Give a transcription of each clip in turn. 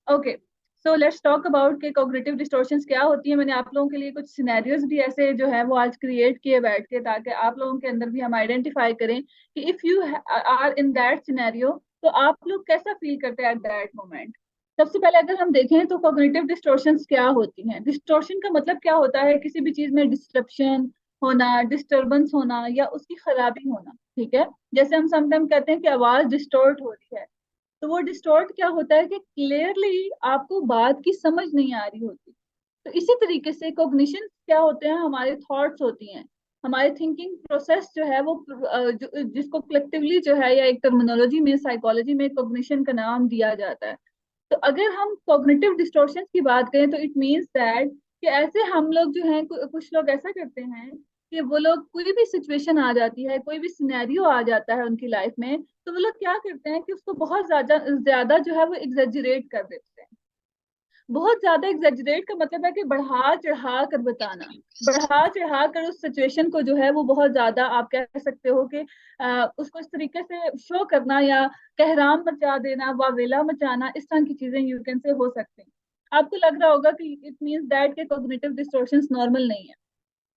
Okay, so let's talk about के cognitive distortions क्या होती है। मैंने आप लोगों के लिए कुछ सिनेरियोज भी ऐसे जो है वो आज क्रिएट किए बैठ के, ताकि आप लोगों के अंदर भी हम आइडेंटिफाई करें कि if you are in that scenario तो आप लोग कैसा फील करते हैं एट दैट मोमेंट। सबसे पहले अगर हम देखें तो कॉग्निटिव डिस्टॉर्शंस क्या होती हैं। डिस्टॉर्शन का मतलब क्या होता है, किसी भी चीज में डिस्ट्रप्शन होना, डिस्टरबेंस होना या उसकी खराबी होना। ठीक है, जैसे हम समटाइम कहते हैं कि आवाज डिस्टॉर्ट हो रही है, तो वो डिस्टॉर्ट क्या होता है कि क्लियरली आपको बात की समझ नहीं आ रही होती। तो इसी तरीके से कॉग्निशन क्या होते हैं, हमारे थॉट्स होती हैं, हमारे थिंकिंग प्रोसेस जो है वो जिसको कलेक्टिवली जो है या एक टर्मिनोलॉजी में साइकोलॉजी में कॉग्निशन का नाम दिया जाता है। तो अगर हम कॉग्निटिव डिस्टॉर्शन की बात करें तो इट मीन्स दैट कि ऐसे हम लोग जो हैं कुछ लोग ऐसा करते हैं कि वो लोग कोई भी सिचुएशन आ जाती है, कोई भी सिनेरियो आ जाता है उनकी लाइफ में, तो वो लोग क्या करते हैं कि उसको बहुत ज्यादा ज्यादा जो है वो एग्जेजरेट कर देते हैं। बहुत ज्यादा एग्जेजरेट का मतलब है कि बढ़ा चढ़ा कर बताना, बढ़ा चढ़ा कर उस सिचुएशन को जो है वो बहुत ज्यादा आप कह सकते हो कि उसको इस तरीके से शो करना या कहराम मचा देना, वावेला मचाना, इस तरह की चीजें यू कैन से हो सकती हैं। आपको लग रहा होगा कि इट मीन्स दैट के कॉग्निटिव डिस्टॉर्शंस नॉर्मल नहीं है।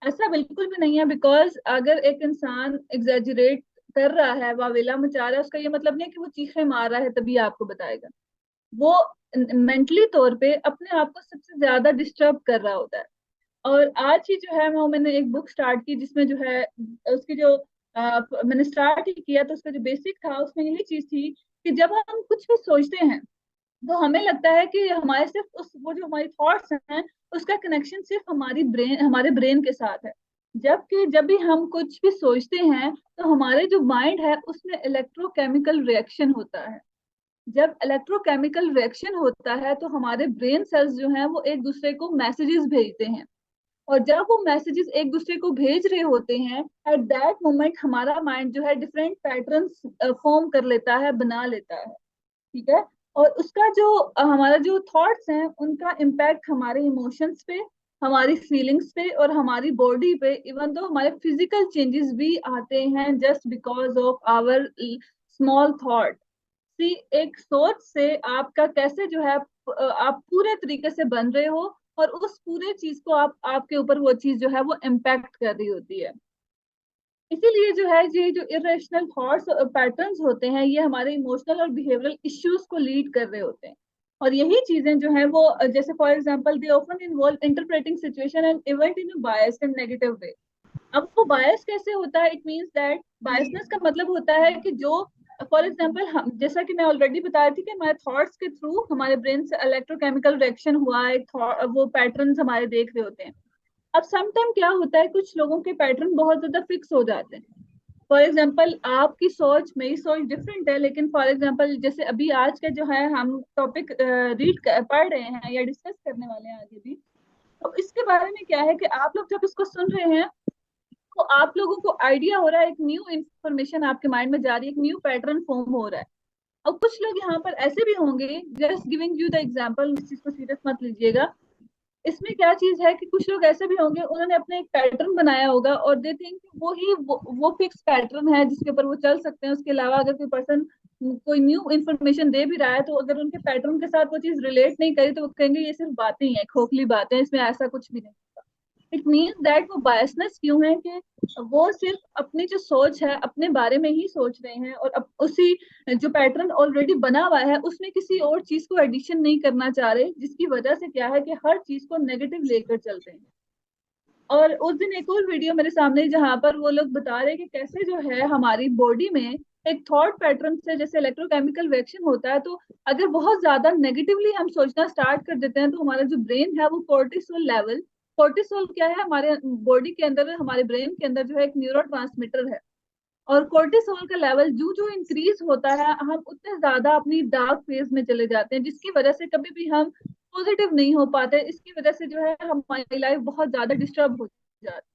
ऐसा बिल्कुल भी नहीं है, बिकॉज अगर एक इंसान एग्जेजरेट कर रहा है, वावेला मचा रहा है, उसका ये मतलब नहीं है कि वो चीखें मार रहा है तभी आपको बताएगा। वो मेंटली तौर पे अपने आप को सबसे ज्यादा डिस्टर्ब कर रहा होता है। और आज ही जो है वो मैंने एक बुक स्टार्ट की जिसमें जो है उसकी जो मैंने स्टार्ट ही किया तो उसका जो बेसिक था उसमें यही चीज थी कि जब हम कुछ भी सोचते हैं तो हमें लगता है कि हमारे सिर्फ उस वो जो हमारी थॉट्स हैं उसका कनेक्शन सिर्फ हमारे ब्रेन के साथ है। जबकि जब भी हम कुछ भी सोचते हैं तो हमारे जो माइंड है उसमें इलेक्ट्रोकेमिकल रिएक्शन होता है। जब इलेक्ट्रोकेमिकल रिएक्शन होता है तो हमारे ब्रेन सेल्स जो हैं वो एक दूसरे को मैसेजेस भेजते हैं। और जब वो मैसेजेस एक दूसरे को भेज रहे होते हैं, एट दैट मोमेंट हमारा माइंड जो है डिफरेंट पैटर्न्स फॉर्म कर लेता है, बना लेता है। ठीक है, और उसका जो हमारा जो थॉट्स हैं उनका इम्पैक्ट हमारे इमोशंस पे, हमारी फीलिंग्स पे और हमारी बॉडी पे, इवन दो हमारे फिजिकल चेंजेस भी आते हैं just because of our small thought. See एक सोच से आपका कैसे जो है आप पूरे तरीके से बन रहे हो, और उस पूरे चीज को आपके ऊपर वो चीज जो है वो इम्पैक्ट कर रही होती है। इसीलिए जो है ये जो इरेशनल थॉट्स पैटर्न्स होते हैं ये हमारे इमोशनल और बिहेवियरल इश्यूज को लीड कर रहे होते हैं। और यही चीजें जो है वो जैसे for example they often involve interpreting situation and event in biased and negative way. अब वो बायस कैसे होता है, इट मीन्स दैट बायसनेस का मतलब होता है कि जो फॉर एग्जाम्पल हम जैसा कि मैं ऑलरेडी बता रही थी कि हमारे थॉट्स के थ्रू हमारे ब्रेन से इलेक्ट्रोकेमिकल रिएक्शन हुआ है, वो पैटर्न्स हमारे देख रहे होते हैं। अब सम टाइम क्या होता है, कुछ लोगों के पैटर्न बहुत ज्यादा फिक्स हो जाते हैं। फॉर एग्जाम्पल आपकी सोच मेरी सोच डिफरेंट है, लेकिन फॉर एग्जाम्पल जैसे अभी आज का जो है हम टॉपिक पढ़ रहे हैं या डिस्कस करने वाले हैं आगे भी, तो इसके बारे में क्या है कि आप लोग जब इसको सुन रहे हैं तो आप लोगों को आइडिया हो रहा है, एक न्यू इंफॉर्मेशन आपके माइंड में जा रही है, एक न्यू पैटर्न फॉर्म हो रहा है। और कुछ लोग यहाँ पर ऐसे भी होंगे, just giving you the example, इस चीज को सीरियस मत लीजिएगा। इसमें क्या चीज है कि कुछ लोग ऐसे भी होंगे, उन्होंने अपने एक पैटर्न बनाया होगा और दे थिंक वो फिक्स पैटर्न है जिसके ऊपर वो चल सकते हैं। उसके अलावा अगर कोई पर्सन कोई न्यू इन्फॉर्मेशन दे भी रहा है तो अगर उनके पैटर्न के साथ वो चीज रिलेट नहीं करी तो वो कहेंगे ये सिर्फ बातें ही है, खोखली बातें हैं, इसमें ऐसा कुछ भी नहीं। इट मीन्स दैट वो बायसनेस क्यों है कि वो सिर्फ अपनी जो सोच है अपने बारे में ही सोच रहे हैं, और उसी जो पैटर्न ऑलरेडी बना हुआ है उसमें किसी और चीज को एडिशन नहीं करना चाह रहे, जिसकी वजह से क्या है कि हर चीज को नेगेटिव लेकर चलते हैं। और उस दिन एक और वीडियो मेरे सामने जहां पर वो लोग बता रहे हैं कि कैसे जो है हमारी बॉडी में एक थॉट पैटर्न से जैसे इलेक्ट्रोकेमिकल रिएक्शन होता है, तो अगर बहुत ज्यादा नेगेटिवली हम सोचना स्टार्ट कर देते हैं तो हमारा जो ब्रेन है वो कोर्टिसोल लेवल, कोर्टिसोल क्या है हमारे बॉडी के अंदर, हमारे ब्रेन के अंदर जो है एक न्यूरो है। और कोर्टिसोल का लेवल जो जो इंक्रीज होता है हम उतने ज्यादा अपनी डार्क फेज में चले जाते हैं, जिसकी वजह से कभी भी हम पॉजिटिव नहीं हो पाते। इसकी वजह से जो है हमारी लाइफ बहुत ज्यादा डिस्टर्ब हो जाती है।